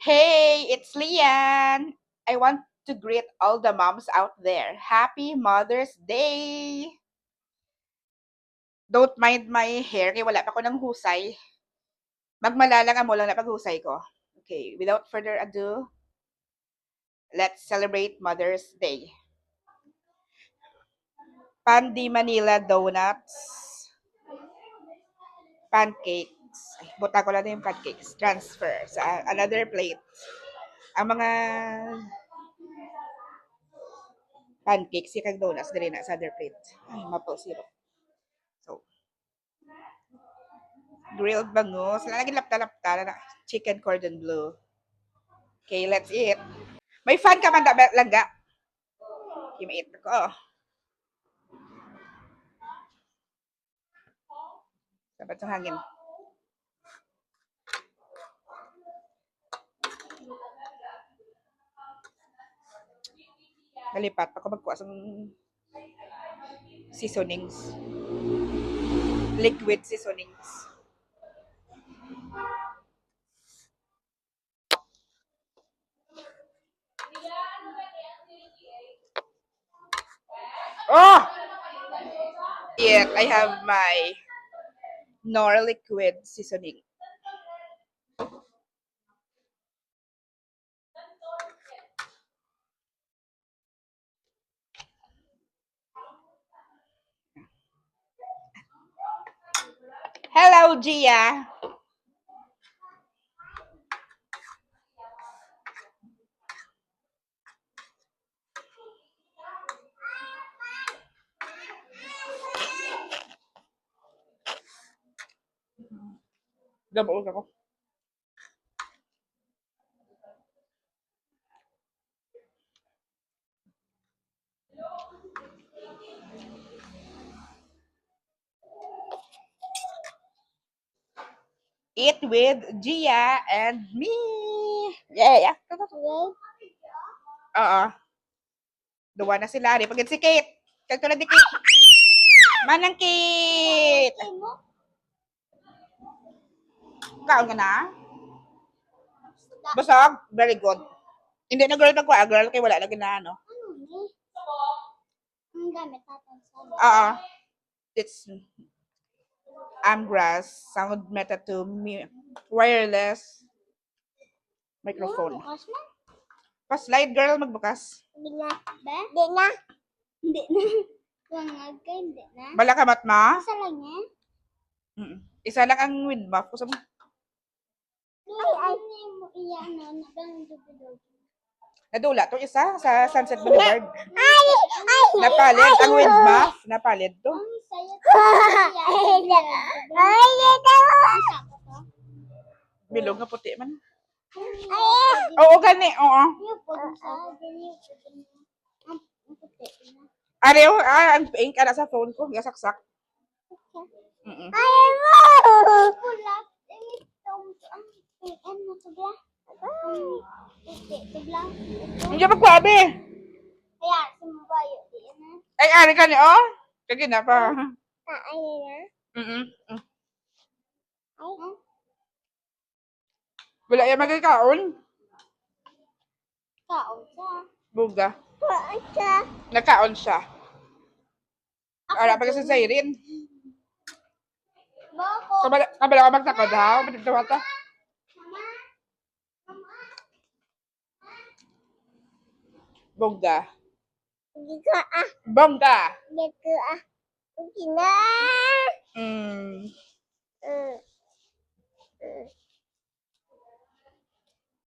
Hey, it's Lian. I want to greet all the moms out there. Happy Mother's Day! Don't mind my hair, kaya wala pa ko ng husay. Magmalalang mo lang na paghusay ko. Okay, without further ado, let's celebrate Mother's Day. Pandi Manila Donuts, pancakes. Ay, buta ko lang na yung pancakes. Transfer sa another plate. Ang mga pancakes, yung donuts, dali na sa other plate. Ay, maple syrup. So, grilled bangus. Lalagyan lapta-lapta na chicken cordon bleu. Okay, let's eat. May fan ka man langga. Okay, mait ko. Dapat sa hangin. Nalipat ako magkuha sa seasonings. Liquid seasonings. Oh! Yet, I have my Nor liquid seasoning. Hello, Gia. Gabol ako. Eat with Gia and me. Yeah. Oo. Duwa na sila. Di pagod si Kate. Kagtulad ni Kate. Manang Kate. Kaon ka na? Busog? Very good. Hindi na girl magkuha. Girl, kay wala lagi na ano. Ang gamit natin sa Oo. It's Amgrass. Sound Meta 2 wireless microphone. bukas na. Pa-slide girl, magbukas. Hindi na. Ba? Hindi na. Hindi na. Wangag ka, hindi na. Bala ka matma? Isa lang yan. Isa lang ang wind buff. Kusa mo. Ay. Mo iyan na. Nagang dubi-dubi. Nadula to isa sa Sunset Boulevard. Ay! Napalid ang wind buff. Napalid to. Ang saya to. Ay! Bilog nga puti man. Ay! Oo, gani. Oo. Ariyo, ang pink. Ana sa phone ko. Gasaksak. Ay mo! Pulap. Ang mo to ba? Tuglang. Hindi magkwabe. Kaya, sumubayo. Diyan na. Ay, ari ka ni, oh. Kagi na pa. Ay na. Mm-mm. Ay. Wala yung magkakaon. Kaon siya. Buga. Kaon siya. Nakaon siya. Ara, pag sa Zairin. Bako. Kabala ka magtakad, ha? Matitawa ta. Bongga. Dito ah. Bongga. Dito ah. Okay na.